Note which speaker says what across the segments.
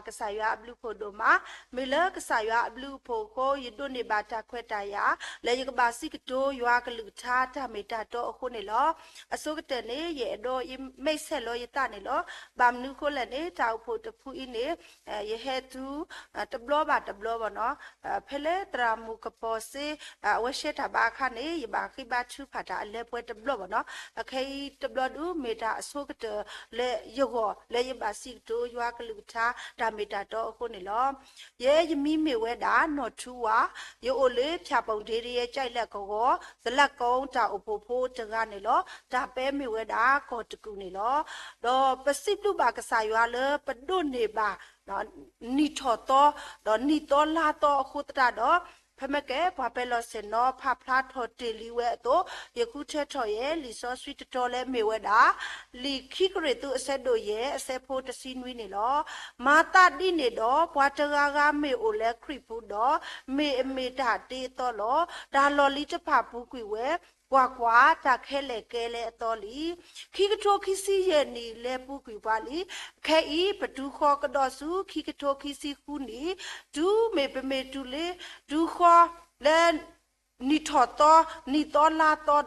Speaker 1: ကစားရွာဘလူဖို့တို့မှာမေလကစားရွာဘလူဖို့ကိုယတို့နေပါတာခွဲတာရလေယကပါစီကတိုရွာကလူထားတာမေတာတော့အခုနေလောအစိုးကတဲ့နေရဲ့တော့မိတ်ဆက်လို့ရတာနေလောဗမ်နုကိုလည်းနေတောက်ဖို့တဖူးနေရဟဲသူတဘလဘာနော်ဖဲလေတရာမူကပေါ်စေဝရှက်တာဘာခနေရပါခိဘချူဖတာအလဲပွဲတဘလဘာနော်အခေတဘလဒူမေတာအစိုးကတဲ့လေယောလေရပါစီတိုရွာကလူထားတာမေတာတော့အခုနေလောရဲယမီမေဝဲတာနော်ထူဝါရိုအိုလေးဖြာပုံဒေးရဲ့ကြိုက်လက်ကောဇလက်ကုန်းတာအဖို့ဖို့တကနေလောဒါပဲမေဝဲတာကောတကူနေလောတော့ပစိပလူပါကစားရွာလေပဒုနေပါနော်နီထော်တော့နီတော်လာတော့အခုတတော့ဖမကဲဘာပဲလို့စနောဖဖလာထော်တီလီဝဲတော့ယခုချက်ထော်ရဲ့လီဆောဆွီတတော်လဲမေဝဲတာလီခိကရတူအဆက်တို့ရဲ့အဆက်ဖို့တစီနွေးနေလောမာတာတိနေတော့ဘွာတကားကမေအိုလဲခရစ်ဘူးတော့မေအမေတာတေးတော့လောဒါလော်လီတဖဘူးကွေဝဲကွာတာခဲလေကဲလေအတော်လီခိကထိုခိစီရဲ့နီလဲပူကွေပါလီခဲဤဘဒူခောကတော့စုခိကထိုခိစီခုနီဒူမေပမေတူလေဒူခောလဲနီထော်တော့နီတော်လာတော့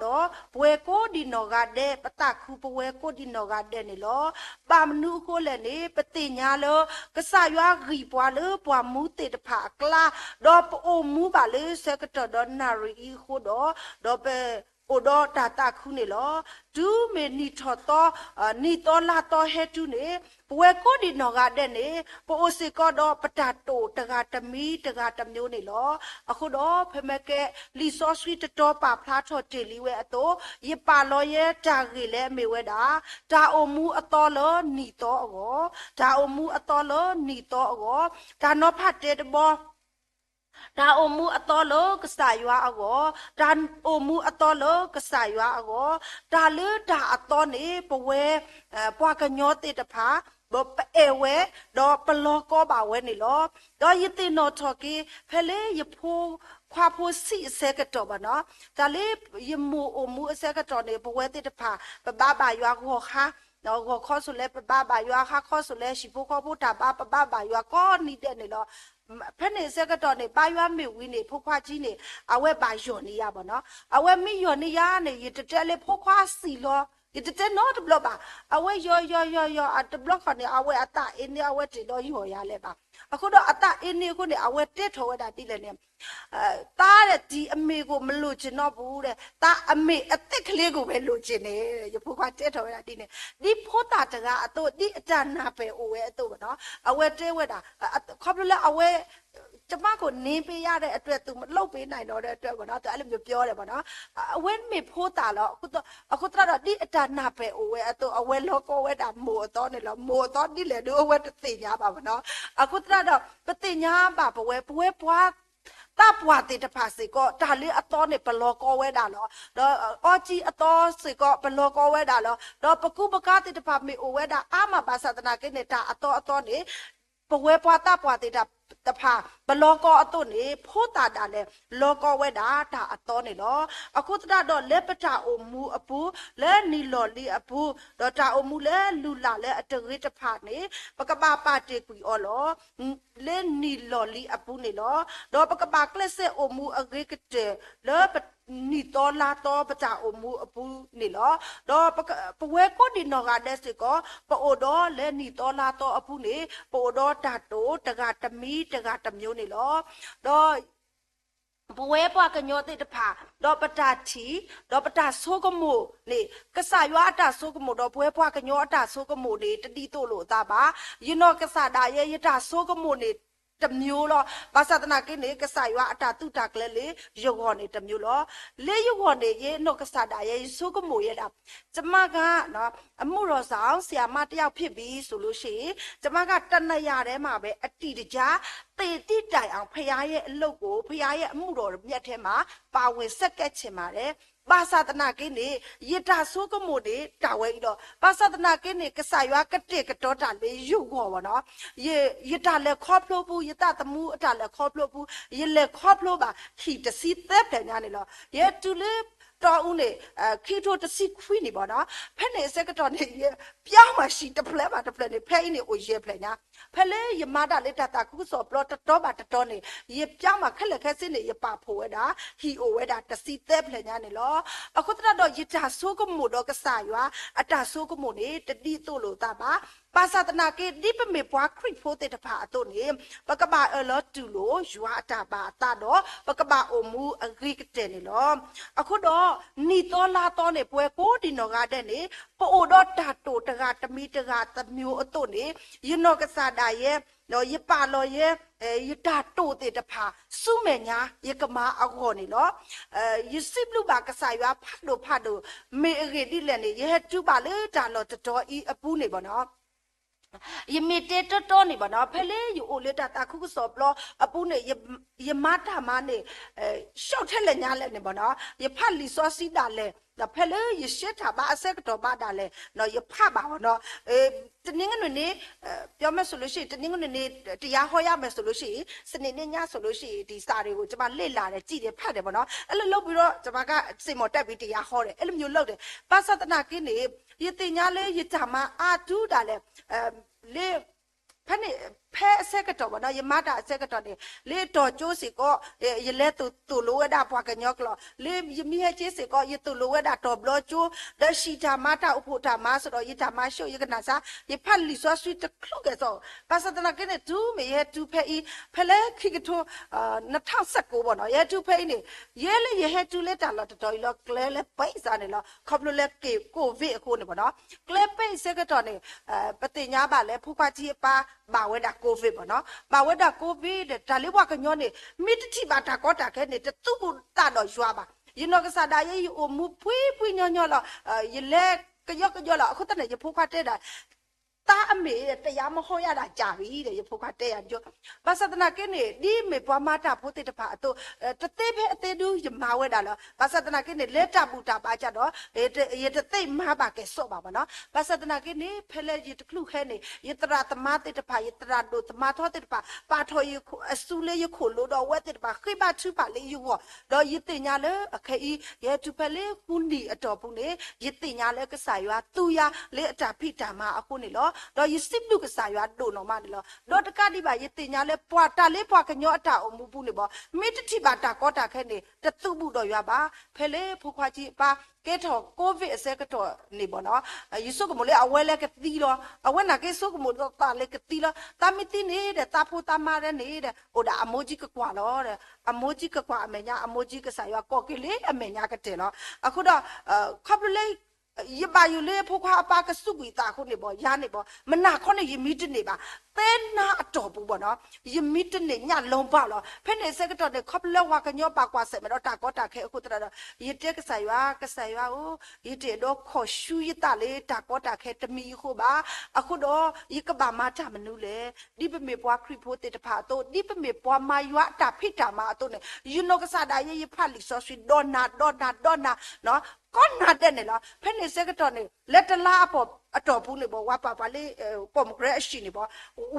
Speaker 1: ဘွေကိုဒီနော်ကတဲ့ပတခုဘွေကိုဒီနော်ကတဲ့နေလောပါမနုကိုလည်းနေပတိညာလောကဆရွာဂီပွားလေပွားမူတေတဖာကလာတော့အိုမူပါလေစကတော်နာရီခိုတော့ပဲအိုတော့တာခုနေလောဒူးမေနီထော်တော့နီတော်လာတော့ဟဲတူနေဘွေကိုဒီနော်ကတဲ့နေပိုစီကတော့ပတာတိုတကတမီတကတမျိုးနေလောအခုတော့ဖမကဲလီဆော့ဆွီတတော်ပါဖလားထော်တေလီဝဲအတော့ရပါလောရဲ့တာကြီးလဲမေဝဲတာဒါအိုမူအတော်လောနီတော့အောဒါအိုမူအတော်လောနီတော့အောဒါနော်ဖတ်တဲ့ဘောဒါအမှုအတော်လို့ကစားရွာအောဒါအမှုအတော်လို့ကစားရွာအောဒါလေဒါအတော်နေပဝဲပွားကညောတေတဖာဘအဲဝဲတော့ပလောကောပါဝဲနေလောတော့ယတိနော်ထော်ကီဖဲလေယဖိုးခွာဖို့စီအစဲကတော့ပါနော်ဒါလေယမှုအမှုအစဲကတော့နေပဝဲတေတဖာပပပါရွာကိုခါတော့ခေါ်ဆိုလဲပပပါရွာခါခေါ်ဆိုလဲရှိဖို့ခေါ်ဖို့တာပပပါရွာကောနေတဲ့နေလောဖက်နေစကတော့နေပါရွာမေဝင်းနေဖုတ်ခွားကြီးနေအဝဲပါယွန်နေရပါနော်အဝဲမိယွန်နေရနေရတတဲလေဖုတ်ခွားစီလောရတတဲနော်တဘလပါအဝဲယောအတဘလကနေအဝဲအတအင်းနေအဝဲတေတော့ယောရလဲပါအခုတော့အတအင်းနေခုနေအဝဲတက်ထော်ဝဲတာတိလည်းနေတားတဲ့ဒီအမေကိုမလို့ချင်တော့ဘူးတဲ့တာအမေအသက်ကလေးကိုပဲလို့ချင်တယ်ရဖို့ခွာတက်ထော်ဝဲတာတိနေဒီဖို့တာတကအတော့ဒီအတနာပဲအိုဝဲအတော့ဗောနော်အဝဲတဲဝဲတာခေါပလအဝဲကျမကိုနင်းပေးရတဲ့အတွက် तू မလှုပ်ပေးနိုင်တော့တဲ့အတွက်ဗောနော် तू အဲ့လိုမျိုးပြောတယ်ဗောနော်အဝဲမေဖို့တာတော့အခုတော့ဒီအတနာပဲအိုဝဲအတော့အဝဲလောကောဝဲတာမို့တော့နေလို့မို့တော့ဒီလေတို့အဝဲတသိညာပါဗောနော်အခုတော့ပသိညာပါဘဝဲပွားတာပွားတဲ့တဖာစီก็ဒါလေးအတော်နဲ့ဘလောကောဝဲတာလောတော့အော်ကြီးအတော်စီก็ဘလောကောဝဲတာလောတော့ပကုပကားတဲ့တဖာမေအိုဝဲတာအာမပါသဒနာကိနေတာအတော်နေပဝဲပွားတာပွားတဲ့တဖာဘလောကောအတော့နေဖို့တာလဲလောကောဝဲတာဒါအတော်နေလောအခုတော့လက်ပတာအိုမူအပူလဲနီလော်လီအပူတော့တာအိုမူလဲလူလာလဲအတရိတဖာနေပကပပါတေကွီအော်လောလဲနီလော်လီအပူနေလောတော့ပကပကလစ်အိုမူအဂိကတဲ့လဲနီတော်လာတော့ပတာအမှုအပူနေလောတော့ပဝဲကိုဒီနော်ကတဲ့စကောပအိုတော့လဲနီတော်လာတော့အပူနေပိုတော့တတိုတကတမီတကတမျိုးနေလောတော့ဘဝဲပွားကညောတိတဖာတော့ပတာချီတော့ပတာဆိုးကမို့လေကဆာရွာအတာဆိုးကမို့တော့ဘဝဲပွားကညောအတာဆိုးကမို့နေတတိတို့လို့သားပါယနောကဆာဒါရဲ့ယတာဆိုးကမို့နေတမျိုးလောဘာသာတနာကိနေကဆာရွာအတာတုတာကလေးလေယောဂောနေတမျိုးလောလေယောဂောနေရေနောကဆာဒါရဲ့ဆိုးကမို့ရတာကျမကနော်အမှုတော်ဆောင်ဆရာမတယောက်ဖြစ်ပြီဆိုလို့ရှိရင်ကျမကတဏှာထဲမှာပဲအတိတကြားတေတိတိုင်အောင်ဖရားရဲ့အလုပ်ကိုဖရားရဲ့အမှုတော်မြတ်ထဲမှာပါဝင်ဆက်ကက်ချင်ပါတယ်ဘာသာတနာကိနေယတာဆိုးကမို့နေတာဝဲတော့ဘာသာတနာကိနေကဆာရွာကတဲ့ကတော့တာလေယူခေါ်ပါနော်ယတာလေခေါပလို့ဘူးယတာတမှုအတာလေခေါပလို့ဘူးယလေခေါပလို့ပါခီတစီသက်တယ်ညာနေလို့ယတူလေတော်ဦးနေခီထိုတစီခွီးနေပါနော်ဖက်နေစက်ကတော့နေပြောင်းမှရှိတဖလက်ပါတဖလက်နေဖဲနေအိုရဲဖလက်ညာ ဖလဲယမတာလေတာခုစောပလောတတော်ပါတတော်နေရပြောင်းမှာခက်လက်ခက်စင်းနေရပါဖို့ဝဲတာဟီအိုဝဲတာတစီတဲဖလဲညာနေလောအခုတတော့ရတာဆိုးကမို့တော့ကစားရွာအတာဆိုးကမို့နေတတိတို့လို့တာပါပါစတနာကေဒီပမေပွားခရစ်ဖို့တဲ့တဖာအတော့နေပကဘာအလောတူလို့ရွာအတာပါတာတော့ပကဘာအမူအဂရိကတဲ့နေလောအခုတော့နီတော်လာတော်နေပွဲကိုဒီနော်ကတဲ့နေပို့တော့တာတိုတကတမီတကတမျိုးအတော့နေယနောကစားတာရဲ့နော်ရပါလောရဲ့ရတာတိုတဲ့တဖာစုမဲ့ညာရကမာအခေါ်နေလောရစစ်လူပါကစားရွာဖတ်လို့မေရီဒီလည်းနေရတူပါလေတာလောတတော်ဤအပူးနေပါနော်ယမီတေတော်နေပါနော်ဖလဲယူအိုလက်တာခုစောပလောအပူနေယမတာမနေရှောက်ထက်လက်ညာလက်နေပါနော်ယဖတ်လီစောစီတာလဲဒါဖလဲရရှက်တာပါအဆက်တော်ပါတာလဲနော်ယဖတ်ပါနော်တနင်္ဂနွေနေ့ပြောမယ်ဆိုလို့ရှိရင်တနင်္ဂနွေနေ့တရားဟောရမယ်ဆိုလို့ရှိရင်စနေနေ့ညဆိုလို့ရှိရင်ဒီစာတွေကိုကျွန်မလေ့လာတယ်ကြည်တယ်ဖတ်တယ်ပေါ့နော်အဲ့လိုလုပ်ပြီးတော့ကျွန်မကစိတ်မော်တက်ပြီးတရားဟောတယ်အဲ့လိုမျိုးလုပ်တယ်ပါသဒနာကင်းနေရတင်ညာလဲရတာမအာတူးတာလဲလေဖက်နေဖဲအဆက်ကတော့ဗောနော်ယမတာအဆက်ကတော့နေလေတော်ကျိုးစီကောရလဲတူလိုဝဒပွားကညောကလလေယမီဟချေစီကောရတူလိုဝဒတော်ဘလကျိုးဒရှိတာမတာဥဖို့တာမဆိုတော့ယတာမရှို့ယကနာစာယဖက်လီဆိုဆွီတခလုကဲဆိုပါစတနာကနေတူမေရတူဖဲဤဖလဲခိကထို2019ဗောနော်ရတူဖဲနေရဲလေရဟတူလက်တာလော်တော်လောကလဲလဲပိတ်စားနေလောခေါပလိုလဲကေကိုဗစ်အခုနေဗောနော်ကလဲပိတ်ဆက်ကတော့နေပတိညာပါလဲဖူခွာကြီးပါဘာဝဲတာကိုဗစ်ပေါ့နော်ဘာဝဲတာကိုဗစ်ဒါလေးဘွားကညောနေမိတတိပါတာကောတာခဲနေတူဘူးတာတော့ရွာပါယနောကစားတာရဲ့အမူဖွေးညောညောလောရလဲကကြောလောအခုတည်းရဖူခွာတဲ့တာတာအမေတရားမဟောရတာကြာပြီတဲ့ရဖို့ကတဲ့ရပြောဘာသဒနာကင်းနေဒီမေပွားမတာဖို့တဲ့တဖာအတော့တသေးပဲအသေးတူးမာဝဲတာလောဘာသဒနာကင်းနေလက်တပူတာပါကြတော့ရတသိမပါကဲစော့ပါဗောနော်ဘာသဒနာကင်းနေဖဲလဲရတကလူခဲနေရတရာသမားတဲ့တဖာရတရာတို့သမားထောတဲ့တဖာပါထော်ရအစုလေးရခိုလို့တော့ဝဲတဲ့တဖာခိပါသူပါလေးယူတော့ရတင်ညာလေအခေဤရတူဖဲလေးခုနီအတော်ဘူးနေရတင်ညာလေကစားရွာသူရလေအတာဖိတာမအခုနေလောတော့ယစစ်လူကစားရွာတို့နော်မနေလောတော့တကတိပါယတင်ညာလဲပွာတာလေးပွာကညောအတာအမှုဘူးနေပေါ့မိတတိပါတာကောတာခဲနေတတုဘူးတော့ရွာပါဖဲလေဖူခွာကြီးပါကဲတော့ကိုဗစ်အစက်ကတော့နေပေါ့နော်ယေဆုကမလဲအဝဲလဲကတိလောအဝဲနာကဲဆုကမတော့တာလဲကတိလောတာမီတီနေတဲ့တာဖို့တာမာရဲနေတဲ့ဟိုဒါအမိုးကြီးကကွာလောတဲ့အမိုးကြီးကကွာအမေညာအမိုးကြီးကစားရွာကော်ကလေးအမေညာကတဲ့လောအခုတော့ခပ်လေရပါယူလေဖို့ခွာပါကစုကွေတာခုနေပေါ့ရနေပေါ့မနာခေါနေရမီတနေပါတဲနာအတော်ဘူးပေါ့နော်ယမီတနေညလုံးပါလောဖဲနေစကတော့နေခပ်လောဝါကညောပါကွာဆက်မတော့တာကောတာခဲအခုတရတော့ရတဲ့ကစားရွာကိုရတဲ့တော့ခေါ်ရှူရတာလေတာကောတာခဲတမီခုပါအခုတော့ရကဘာမတာမနုလေဒီပမေပွားခရစ်ဖို့တဲ့တဖာတော့ဒီပမေပွားမရွာတာဖိတာမအတော့နေယူနောကစားတာရဖတ်လီဆိုဆွီဒေါနာနော်ကောနာတဲ့နေလားဖဲနေစကတော့နေလက်တလားအပေါ်အတော်ဘူးနေပေါ့ဝါပါလေးပေါ်မဂရက်ရှိနေပေါ့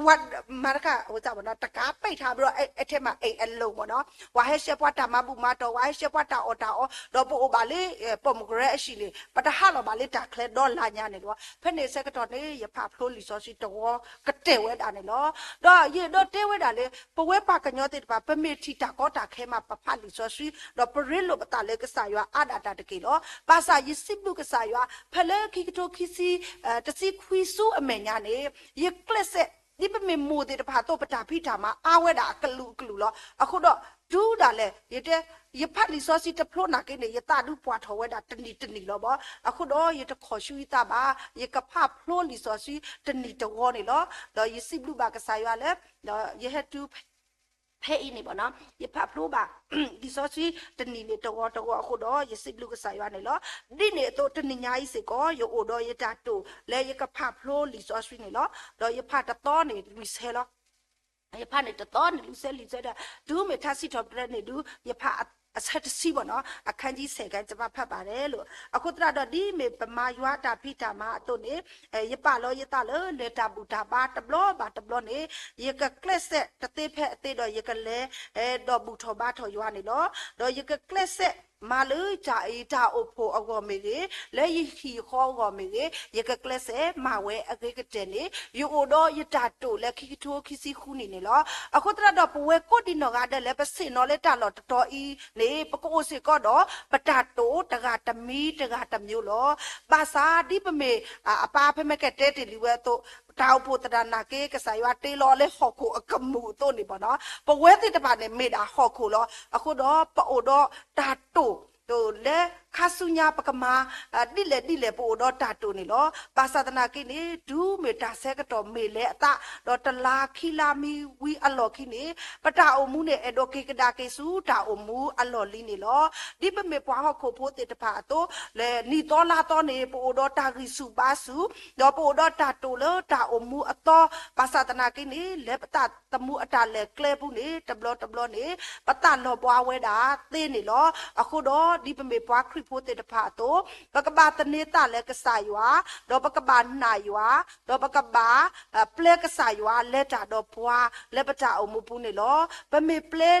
Speaker 1: ဝတ်မာရကဟိုကြပါတော့တကားပိတ်ထားပြီးတော့အဲ့ထက်မှာအိမ်အလုံးပေါ့နော်ဝါဟဲရှက်ပွားတာမဘူးမတော်ဝါဟဲရှက်ပွားတာအော်တာအော်တော့ပို့ပါလေးပေါ်မဂရက်ရှိနေပတဟလောပါလေးတာကလဲတော့လာညာနေတော့ဖဲနေစကတော့နေရဖဖလို့လီဆိုစီတော့ကတဲ့ဝဲတာနေလို့တော့ရေတော့တဲဝဲတာလေပဝဲပါကညောတဲ့ပါပမေထီတာကောတာခဲမှာပဖလီဆိုစီတော့ပရစ်လို့ပတာလေကစားရွာအာဒါတာတကေလို့ပါစာရစစ်လူကစားရွာဖလဲခိကတိုခိစီတစီခွီဆူအမေညာနေရကလစ်ဆက်ဒီပမေမိုတဲ့တဖာတော့ပတာဖိတာမှာအာဝဲတာကလူလောအခုတော့ဒူးတာလေရတဲ့ရဖတ်လီဆိုစီတဖလို့နာကနေရတာဒူပွားထော်ဝဲတာတနီလောပေါ့အခုတော့ရတခေါ်ရှူတာပါရကဖဖလို့လီဆိုစီတနီတော်နေလောတော့ရစစ်လူပါကစားရွာလေတော့ရဟတူဖဲအင်းနေပေါ့နော်ရဖဖလို့ပါဒီဆိုစီတနီနေတော်အခုတော့ရစစ်လူကစားရွာနေလောဒီနေတော့တနီညာကြီးစေကောရအိုတော့ရတာတူလဲရကဖဖလို့လီဆိုစီနေလောတော့ရဖတတော်နေလူဆဲလောရဖနေတတော်နေလူဆဲလီဆဲတာဒူးမေထစီတော့တဲ့နေဒူးရဖအဆက်တစီပေါ့နော်အခန်းကြီး10ခန်းကျွန်မဖတ်ပါတယ်လို့အခုတရတော့ဒီမေပမာရွာတာဖိတာမအတုနေရပလောရတလောလေတာဘူတာပါတဘလောနေရကကလစ်ဆက်တသေးဖက်အသေးတော့ရကလဲတော့ဘူထောဘာထောရွာနေလို့တော့ရကကလစ်ဆက် မာလူဂျာအီတာအိုဖိုအကောမေလေလဲယခီခေါကောမေလေယကကလဆဲမာဝဲအကေကတဲ့နေယူအိုတော့ယတာတိုလဲခီထိုခီစီခုနေနေလောအခုတရတော့ပဝဲကိုဒီနော်ကတဲ့လဲပစင်နော်လဲတာလော်တော်ဤနေပကိုစီကောတော့ပတာတိုတကတမီတကတမျိုးလောပါစာဒီပမေအပါဖမကတဲ့တီလီဝဲတော့တောက်ဖို့တရနာကေကဆိုင်ဝတေလော်လဲဟော့ခုအကမှုတော့နေပါနော်ပဝဲတိတပါနေမေတာဟော့ခုလောအခုတော့ပအိုတော့တာတိုတို့လေခါဆုညာပကမာတိလေပို့တော့တာတူနေလောပါသဒနာကိနေဒူးမေတာဆဲကတော့မေလေအတတော့တလာခီလာမီဝီအလော်ခိနေပတာအုံမှုနဲ့အဒိုကေကဒါကေစုတာအုံမှုအလော်လီနေလောဒီပမေပွားဟခုဖို့တေတဖာတော့လေနီတော်လာတော့နေပို့တော့တာဂီစုပါစုတော့ပို့တော့တာတူလောတာအုံမှုအတော့ပါသဒနာကိနေလေပတာတမှုအတာလေကလဲဘူးနေတဘလောနေပတာလော်ပွားဝဲတာသိနေလောအခုတော့ဒီပမေပွားခရစ်ဖို့တေတဖာတော့ပကဘာတနေတာလေကဆာယွာတော့ပကဘာနာယွာတော့ပကဘာပလေကဆာယွာလက်တာတော့ဘွာလက်ပတာအုံမပူနေလောပမေပလေ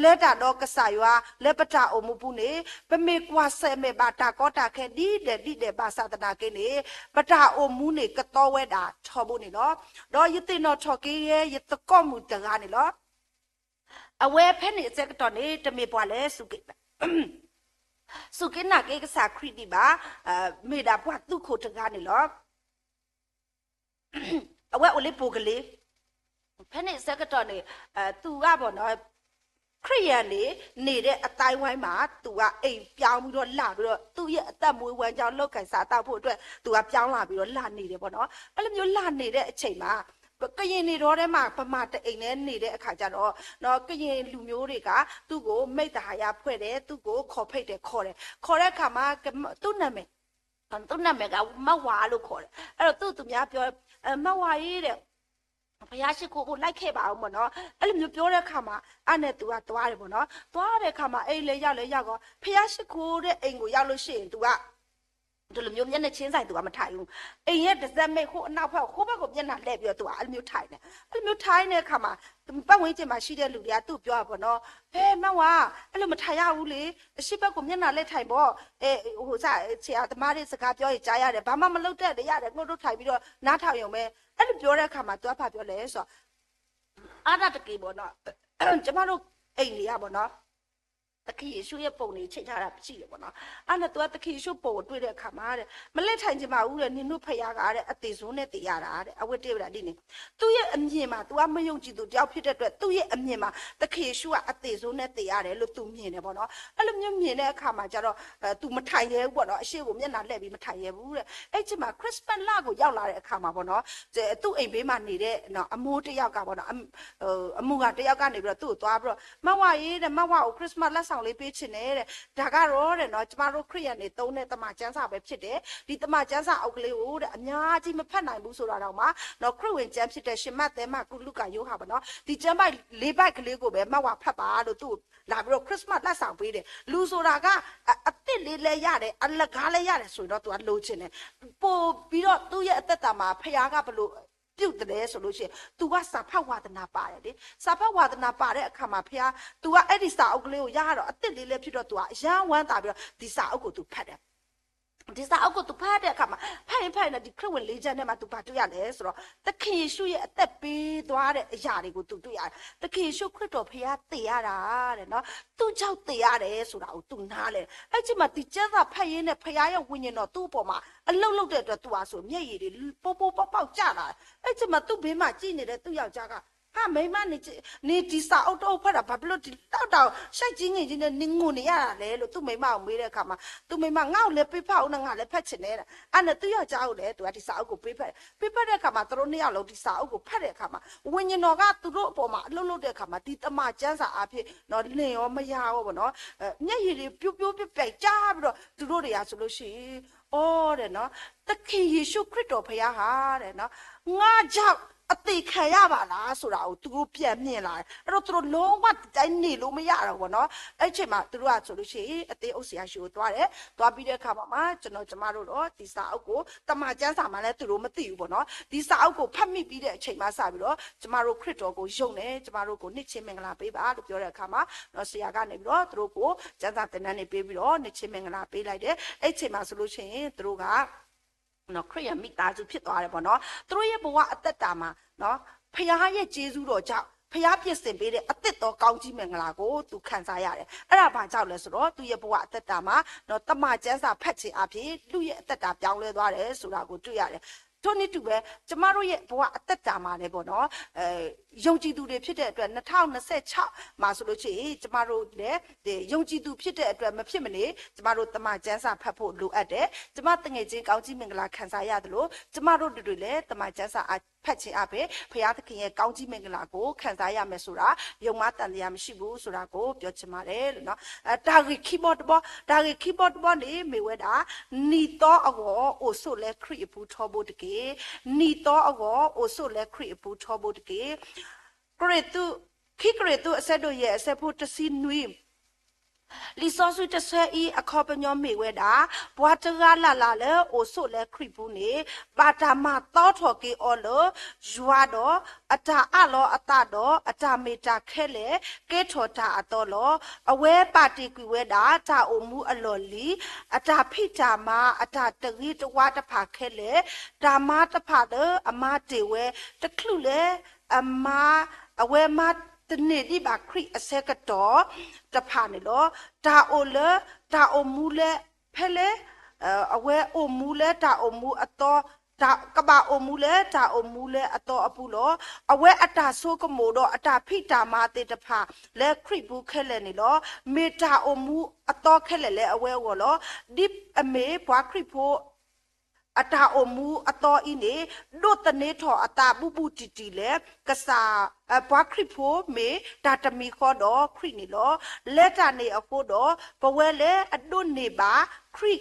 Speaker 1: လက်တာတော့ကဆာယွာလက်ပတာအုံမပူနေပမေကွာဆဲမေဘာတာကောတာခဲဒီတဲ့ဘာသာတနာကိနေပတာအုံမူနေကတော့ဝဲတာထော်ဖို့နေလောတော့ယတိနော်ထော်ကေရဲ့ယတကောမှုတကားနေလောအဝဲဖက်နေစက်တော့နေတမေပွာလဲစုကိสุกินาเกกษาคริติบาเมดาบวาตุโคตกานี่လောအဝဲအိုလေးပိုကလေးဖက်နေစက်ကတော့နေသူကပေါ့နော်ခရိယန်နေတဲ့အတိုင်းဝိုင်းမှာသူကအိမ်ပြောင်းပြီးတော့လာပြီးတော့သူ့ရဲ့အသက်မွေးဝမ်းကြောင်းလောက်ကန်စားတောက်ဖို့အတွက်သူကပြောင်းလာပြီးတော့လာနေတယ်ပေါ့နော်အဲ့လိုမျိုးလာနေတဲ့အချိန်မှာကရင်နေတော့ထဲမှာပမာတအိမ်နဲ့နေတဲ့အခါကျတော့နော်ကရင်လူမျိုးတွေကသူ့ကိုမိတ်တဟာရဖွဲ့တယ်သူ့ကိုခေါ်ဖိတ်တယ်ခေါ်တဲ့အခါမှာသူ့နာမည်ကမဝါလို့ခေါ်တယ်အဲ့တော့သူများပြောမဝါရေးတဲ့ဘုရားရှိခိုးကိုလိုက်ခဲ့ပါအောင်ပေါ့နော်အဲ့လိုမျိုးပြောတဲ့အခါမှာအဲ့နဲ့ तू ကသွားတယ်ပေါ့နော်သွားတဲ့အခါမှာအိမ်လေရောက်ကောဘုရားရှိခိုးတဲ့အိမ်ကိုရောက်လို့ရှိရင် तू ကဒီလိုမျိုးမျက်နှာချင်းဆိုင်သူကမထိုင်ဘူးအိမ်ရဲ့တစ်စက်မိတ်ဟိုအနောက်ဘက်ဟိုဘက်ကိုမျက်နှာလှည့်ပြီးတော့သူကအဲ့လိုမျိုးထိုင်တယ်အဲ့လိုမျိုးထိုင်တဲ့အခါမှာပတ်ဝန်းကျင်မှာရှိတဲ့လူတွေကသူ့ပြောပါတော့ဟဲ့မဝါအဲ့လိုမထိုင်ရဘူးလေအရှိဘက်ကိုမျက်နှာလှည့်ထိုင်ပေါ့ဟိုစားဆရာသမားတွေစကားပြောရင်ကြားရတယ်ဘာမှမလုပ်တတ်တယ်ရတယ်ငို့တို့ထိုင်ပြီးတော့နားထောင်ရုံပဲအဲ့လိုပြောတဲ့အခါမှာသူကဘာပြောလဲဆိုတော့အာရတကေပေါ့နော်ကျမတို့အိမ်လေးရပေါ့နော်တခိယေရှုရဲ့ပုံတွေချိန်ထားတာရှိတယ်ပေါ့နော်အဲ့နဲ့ तू ကတခိယေရှုပုံကိုတွေ့တဲ့အခါမှာတဲ့မလက်ထိုင်ချင်ပါဘူးတဲ့နင်တို့ဖယားကတဲ့အသေးဆုံးနဲ့တည်ရတာတဲ့အဝတ်တေးဗလာဒီနေသူ့ရဲ့အမြင်မှာ तू ကမယုံကြည်သူတယောက်ဖြစ်တဲ့အတွက်သူ့ရဲ့အမြင်မှာတခိယေရှုကအသေးဆုံးနဲ့တည်ရတယ်လို့ तू မြင်တယ်ပေါ့နော်အဲ့လိုမျိုးမြင်တဲ့အခါမှာကျတော့ तू မထိုင်ရဲဘူးပေါ့နော်အရှိကိုမျက်နှာလှည့်ပြီးမထိုင်ရဲဘူးတဲ့အဲ့ချိန်မှာခရစ်စမတ်လကိုရောက်လာတဲ့အခါမှာပေါ့နော်သူ့အိမ်ဘေးမှာနေတဲ့နော်အမိုးတယောက်ကပေါ့နော်အမှုကတယောက်ကနေပြီးတော့သူ့ကိုသွားပြီးတော့မဝရေးတဲ့မဝကိုခရစ်စမတ်လက်ဆောင်လေးပေးချင်တယ်တဲ့ဒါကတော့တဲ့နော်ကျမတို့ခရစ်ယာန်တွေသုံးတဲ့တမန်ကျမ်းစာပဲဖြစ်တယ်ဒီတမန်ကျမ်းစာအုပ်ကလေးကိုတဲ့အများကြီးမဖတ်နိုင်ဘူးဆိုတာတော့မှနော်ခရစ်ဝင်ကျမ်းဖြစ်တဲ့ရှင်မတ်သဲမကုလုကာယောဟာပေါ့နော်ဒီကျမ်းပိုက်၄ပိုက်ကလေးကိုပဲမှတ်ဝဖတ်ပါလို့သူ့လာပြီးတော့ခရစ်စမတ်လက်ဆောင်ပေးတယ်လူဆိုတာကအသစ်လေးလဲရတယ်အလကားလဲရတယ်ဆိုရင်တော့သူကလိုချင်တယ်ပို့ပြီးတော့သူ့ရဲ့အသက်တာမှာဖခင်ကဘလို့ပြုတ်တယ်ဆိုလို့ရှိရင် तू ကစာဖတ်ဝါဒနာပါတယ်လေစာဖတ်ဝါဒနာပါတဲ့အခါမှာဖခင် तू ကအဲ့ဒီစာအုပ်ကလေးကိုရတော့အစ်စ်လေးလေးဖြစ်တော့ तू ကအရန်ဝမ်းသာပြီးတော့ဒီစာအုပ်ကို तू ဖတ်တယ်ဒီစာအုပ်ကို तू ဖတ်တဲ့အခါမှာဖိုင်နဲ့ဒီခရစ်ဝင်လေးချက်နဲ့မှ तू ဘာတွေ့ရလဲဆိုတော့သခင်ယေရှုရဲ့အသက်ပေးသွားတဲ့အရာတွေကို तू တွေ့ရတယ်သခင်ယေရှုခရစ်တော်ဖခင်တည်ရတာတဲ့နော်သူ့ကြောင့်တည်ရတယ်ဆိုတာကို तू နားလဲအဲ့ဒီမှာဒီကျမ်းစာဖတ်ရင်းနဲ့ဖခင်ရဲ့ဝိညာဉ်တော်သူ့အပေါ်မှာအလုတ်လုတ်တဲ့အတွက် तू ဟာဆိုမျက်ရည်တွေပိုးပေါက်ကျလာအဲ့ဒီမှာသူ့ဘေးမှာကြည်နေတဲ့သူ့ယောက်ျားကဟာမိမနေဒီစာအုပ်တော့ဖတ်တာဘာဖြစ်လို့ဒီတောက်ရှိုက်ကြီးငင်ကြီးနဲ့နင်းငုံနေရတာလဲလို့သူ့မိမကိုမေးတဲ့အခါမှာသူ့မိမငါ့ကိုလည်းပေးဖတ်အောင်နဲ့ငါလည်းဖတ်ချင်တယ်အဲ့နဲ့သူ့ယောက်ျားကိုလည်းသူကဒီစာအုပ်ကိုပေးဖတ်တဲ့အခါမှာသူတို့နှစ်ယောက်လုံးဒီစာအုပ်ကိုဖတ်တဲ့အခါမှာဝိညာဉ်တော်ကသူတို့အပေါ်မှာအလှုပ်လှုပ်တဲ့အခါမှာဒီတမကျမ်းစာအဖြစ်တော့လင်ရောမရရောပေါ့နော်မျက်ရည်တွေပြိုးပြိုက်ကြားပြီးတော့သူတို့တွေကဆိုလို့ရှိရင်အော်တဲ့နော်သခင်ယေရှုခရစ်တော်ဖခင်ဟာတဲ့နော်ငါကြောင့် အသေးခံရပါလားဆိုတာကိုသူတို့ပြန်မြင်လာတယ်အဲ့တော့သူတို့လုံးဝတိုင်းနေလို့မရတော့ဘောနော်အဲ့ချိန်မှာသူတို့ကဆိုလို့ရှိရင်အသေးအုပ်ဆရာရှိကိုသွားတယ်သွားပြီးတဲ့အခါမှာကျမတို့တော့ဒီစာအုပ်ကိုတမန်ကျမ်းစာမှလည်းသူတို့မသိဘူးဘောနော်ဒီစာအုပ်ကိုဖတ်မိပြီးတဲ့အချိန်မှာစပြီးတော့ကျမတို့ခရစ်တော်ကိုယုံတယ်ကျမတို့ကိုနှစ်ချင်းမင်္ဂလာပေးပါလို့ပြောတဲ့အခါမှာနော်ဆရာကနေပြီးတော့သူတို့ကိုကျမ်းစာသင်တန်းနေပေးပြီးတော့နှစ်ချင်းမင်္ဂလာပေးလိုက်တယ်အဲ့ချိန်မှာဆိုလို့ရှိရင်သူတို့ကနော်ခရိယမိသားစုဖြစ်သွားတယ်ပေါ့နော်သူတို့ရဲ့ဘဝအသက်တာမှာနော်ဖခင်ရဲ့ကျေးဇူးတော်ကြောင့်ဖခင်ပြည့်စင်ပေးတဲ့အသက်တော်ကောင်းကြီးမင်္ဂလာကိုသူခံစားရတယ်အဲ့ဒါဘာကြောင့်လဲဆိုတော့သူရဲ့ဘဝအသက်တာမှာနော်တမန်ကျမ်းစာဖတ်ခြင်းအပြင်လူရဲ့အသက်တာပြောင်းလဲသွားတယ်ဆိုတာကိုတွေ့ရတယ်ထို့နည်းတူပဲကျမတို့ရဲ့ဘဝအသက်တာမှာလည်းပေါ့နော်ယုံကြည်သူတွေဖြစ်တဲ့အတွက်2026မှာဆိုလို့ရှိရင်ကျမတို့လည်းယုံကြည်သူဖြစ်တဲ့အတွက်မဖြစ်မနေကျမတို့တမန်ကျမ်းစာဖတ်ဖို့လိုအပ်တယ်ကျမတငယ်ချင်းကောင်းကြီးမင်္ဂလာခံစားရတယ်လို့ကျမတို့တွေလည်းတမန်ကျမ်းစာဖတ်ခြင်းအပြင်ဘုရားသခင်ရဲ့ကောင်းကြီးမင်္ဂလာကိုခံစားရမယ်ဆိုတာယုံမတန်တရားမရှိဘူးဆိုတာကိုပြောချင်ပါတယ်လို့နော်ဒါကြီး keyboard ဘောနေမေဝဲတာနီတော့အောအိုဆိုလဲခရစ်ဘူးထောဖို့တကေနီတော့အောအိုဆိုလဲခရစ်ဘူးထောဖို့တကေခရစ်တုအဆက်တို့ရဲ့အဆက်ဖို့တစီနွေလီဆောဆူတဆဲဤအခေါ်ပညောမေဝဲတာဘွားတကားလာလဲအိုဆိုလဲခရစ်ဘူးနေပါတာမတောထော်ကေအော်လို့ယွာတော့အတာအလောအတတော့အတာမေတာခဲလေကဲထော်တာအတော်လောအဝဲပါတီကွေဝဲတာတာအိုမူအလော်လီအတာဖိတာမအတာတရီတဝါတဖာခဲလေတာမတဖာတော့အမတေဝဲတခလူလေအမအဝဲမတနေ့ဒီပါခရစ်အစက်ကတော့တဖာနေလို့ဒါအိုလေဒါအိုမူလေဖဲလေအဝဲအိုမူလေဒါအိုမူအတော်ဒါကဘာအိုမူလေဒါအိုမူလေအတော်အပူလို့အဝဲအတာဆိုးကမို့တော့အတာဖိတာမာတေတဖာလဲခရစ်ဘူးခဲလဲနေလို့မေတာအိုမူအတော်ခဲလဲအဝဲဝလို့ဒီအမေဘွားခရစ်ဖို့အတာအမူအတော်ဤနေဒုတနေထောအတာဘူးဘူးတီတီလေကစားဘွားခရစ်ဖို့မေတာတမီခေါ်တော့ခရစ်နေလို့လက်တာနေအခုတော့ဘဝဲလေအဒုနေပါခရစ်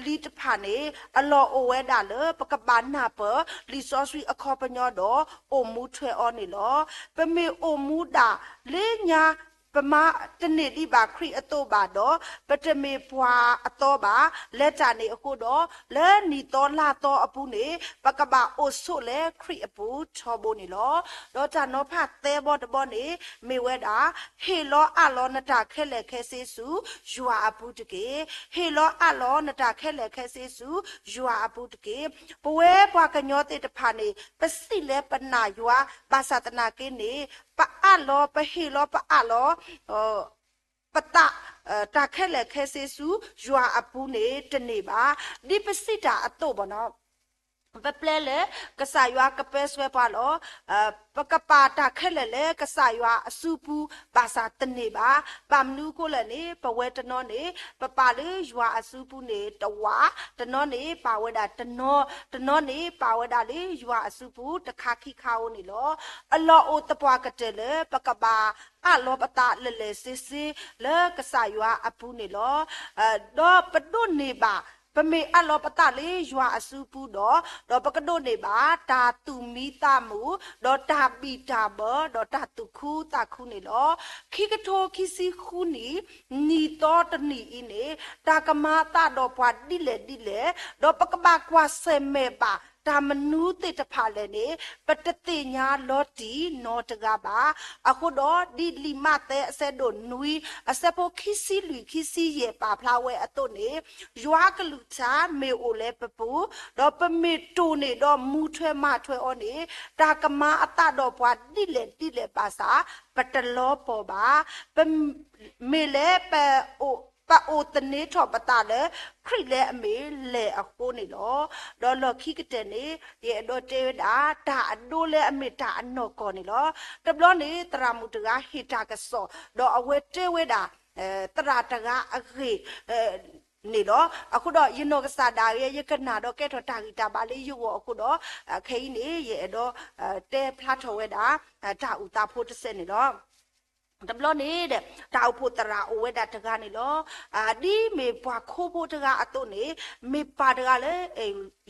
Speaker 1: လီတဖာနေအလောအဝဲတာလေပကပနာပလီဆောဆွီအခေါ်ပညောတော့အမူထွဲအော်နေလို့ပမေအမူတာလေညာပမာတနေ့ဒီပါခရစ်အတော့ပါတော့ပတမေပွာအတော့ပါလက်တာနေအခုတော့လဲနီတော့လာတော့အပူနေပကပအိုဆုလဲခရစ်အပူချောဖို့နေလို့တော့တာနောဖတ်သဲဘောတဘောနေမေဝဲတာဟေလောအလောနတာခဲလက်ခဲစေစုယွာအပူတကေဟေလောအလောနတာခဲလက်ခဲစေစုယွာအပူတကေပဝဲပွာကညောတေတဖာနေပစိလဲပနာယွာပါသတနာကေနေပအလောပဟေလောပအလောပတတာခဲလက်ခဲစေစုယွာအပူနေတနေပါဒီပစိတာအတော့ဘောနော်ပပလဲလေကဆာယွာကပဲဆွဲပါလို့ပကပါတာခဲလေလေကဆာယွာအစုပူပါစာတနေပါပမနူကိုလည်းနေပဝဲတနောနေပပလေယွာအစုပူနေတဝါတနောနေပါဝဲတာတနောနေပါဝဲတာလေယွာအစုပူတခါခိခါအိုနေလို့အလောအိုတပွားကတဲ့လေပကပါအလောပတာလေလေစစ်စစ်လေကဆာယွာအပူနေလို့တော့ပဒုနေပါပမေအလောပတလေယွာအစုပူတော့ပကဒိုနေပါတာတူမီတာမူတော့တာပီတာဘောတော့တာတုခုတာခုနေလောခိကထိုခိစီခုနီတော့တနီအင်းနေတာကမာတာတော့ဘွာဒီလေတော့ပကပကွာဆေမေပါတာမနူးတေတဖာလည်းနေပတတိညာလောတီနောတကပါအခုတော့ဒီလီမတဲ့အဆက်တို့နွီအဆက်ဖို့ခီစီလူခီစီရဲ့ပါဖလာဝဲအတုနေယွာကလူချာမေအိုလဲပပူတော့ပမေတူနေတော့မူထွဲမထွဲအောနေတာကမာအတတော့ဘွာတိလေပါစာပတလောပေါ်ပါပမေလဲပအိုပအိုတနေထောပတာလေခရစ်လေအမေလေအခုနေလို့တော့လခိကတဲ့နေရဲ့တော့တေတာဒါအဒိုလေအမေတာအနောကောနေလို့တဘလို့နေတရာမူတကဟိတာကစောတော့အဝဲတေဝဲတာတရာတကအခေနေတော့အခုတော့ယနောကစားတာရဲ့ယကနာတော့ကဲထော်တာဂီတာပါလေးယူအခုတော့ခိနေရဲ့တော့တဲဖလာထော်ဝဲတာဒါဥတာဖို့တစ်စက်နေတော့ တဘလနေတဲ့တောက်ဖို့တရာအဝဲတာတကားနေလောဒီမေပွားခိုးဖို့တကားအတုနေမေပါတကားလေ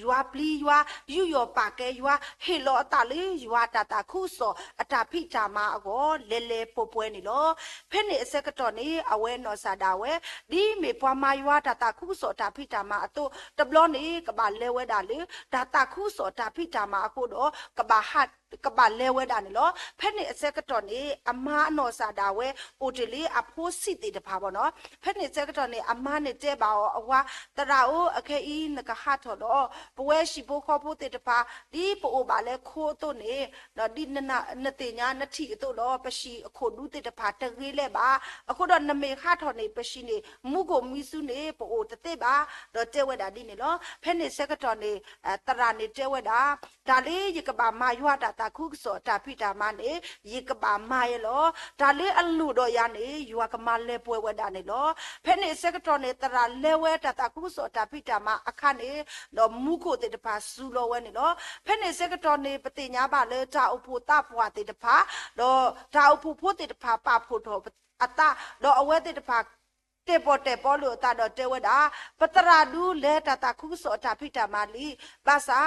Speaker 1: ရွာပလီရွာယူရောပါကဲရွာဟေလောအတလေးရွာတာခုစောအတာဖိတာမအကောလဲလဲပို့ပွဲနေလောဖဲနေအစက်ကတော့နေအဝဲနော်စာတာဝဲဒီမေပွားမရွာတာခုစောတာဖိတာမအတုတဘလနေကဘာလဲဝဲတာလေတာခုစောတာဖိတာမအခုတော့ကဘာဟတ်ကဘာလဲဝဲတာနေလောဖဲနေအစက်ကတော့နေအမအနော်စာတာဝဲအိုတလီအဖိုးစစ်တေတဖာပေါ့နော်ဖက်နေစက်ကတော့နေအမနဲ့တဲပါအောအဝါတရာအိုအခဲအီနကဟာထော်တော့ဘဝဲရှိဖို့ခေါ်ဖို့တေတဖာဒီပိုပါလဲခိုးတော့နေတော့ဒီနတေညာနတိတော့တော့ပရှိအခုဒုတေတဖာတကြီးလဲပါအခုတော့နမေခါထော်နေပရှိနေမုကိုမီစုနေပိုတတေပါတော့တဲဝဲတာဒီနေလောဖက်နေစက်ကတော့နေတရာနေတဲဝဲတာဒါလေးရကပါမာရွာတာခုစောတာဖိတာမနေရကပါမာရလောဒါလေးအလူတော့ရနေရွာကမလဲပွဲဝဲတာနေလောဖဲနေစက်တော်နေတရာလဲဝဲတာခုစောတာဖိတာမအခါနေတော့မူကိုတေတဖာစူလောဝဲနေလောဖဲနေစက်တော်နေပတိညာပါလဲတာအဖို့တပွားတေတဖာတော့တာအဖို့ဖို့တေတဖာပါဖို့တော့အတာတော့အဝဲတေတဖာတေပေါ်လို့တာတော့တဲဝဲတာပတရာဒူလဲတာခုစောတာဖိတာမလီပါစာ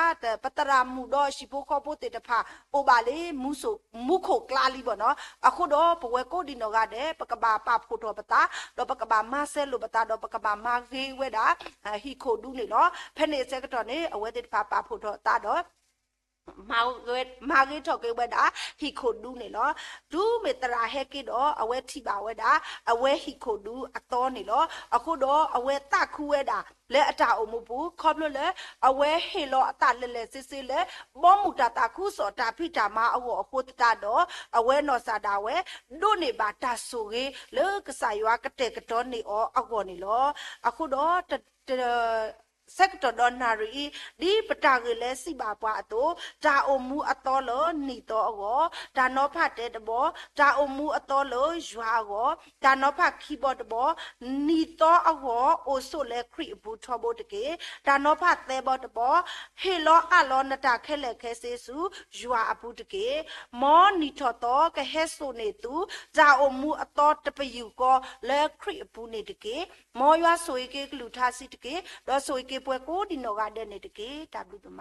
Speaker 1: ပတရာမူတော့ရှိဖို့ခေါ်ဖို့တေတဖာအိုပါလေမူဆိုမူခိုကလာလီပေါ့နော်အခုတော့ဘဝဲကိုဒီနော်ကတဲ့ပကဘာပဖို့တော့ပတာတော့ပကဘာမဆဲလို့ပတာတော့ပကဘာမဂေးဝဲတာဟီခိုဒူနေနော်ဖဲနေစက်ကတော့နေအဝဲတေတဖာပဖို့တော့တာတော့မာဂေထောက်ကေဝဲတာဟီခိုဒူနေလောဒူမေတရာဟဲကေတော့အဝဲထိပါဝဲတာအဝဲဟီခိုဒူအတော်နေလောအခုတော့အဝဲတခူဝဲတာလဲအတာအမှုဘူးခေါပလို့လဲအဝဲဟေလောအတာလဲစစ်စစ်လဲဘောမူတာခုစောတာဖိတာမအဝအခုတတာတော့အဝဲနော်စာတာဝဲဒုနေပါတာဆိုကေလဲကစားရွာကတဲ့ကတော့နေအောအကောနေလောအခုတော့စက်တော်ဒနာရီဒီပတာကလေးစီပါပွားအတော့ဒါအမှုအတော်လို့နေတော့အောဒါနောဖတ်တဲ့တဘောဒါအမှုအတော်လို့ရွာအောဒါနောဖတ်ခီးဘော့တဘောနေတော့အောအိုဆိုလဲခရီဘူးထောဖို့တကေဒါနောဖတ်သေးဘော့တဘောဟေလောအလောနတာခဲလက်ခဲစေစုရွာအဘူးတကေမောနီထောတော့ကဟဲဆိုနေသူဒါအမှုအတော်တပယူကောလဲခရီဘူးနေတကေမောရွာဆိုကေကလူထားစီတကေတော့ဆိုကေပွဲကိုဒီနော်ကတဲ့နေတကေတာဘူးတမ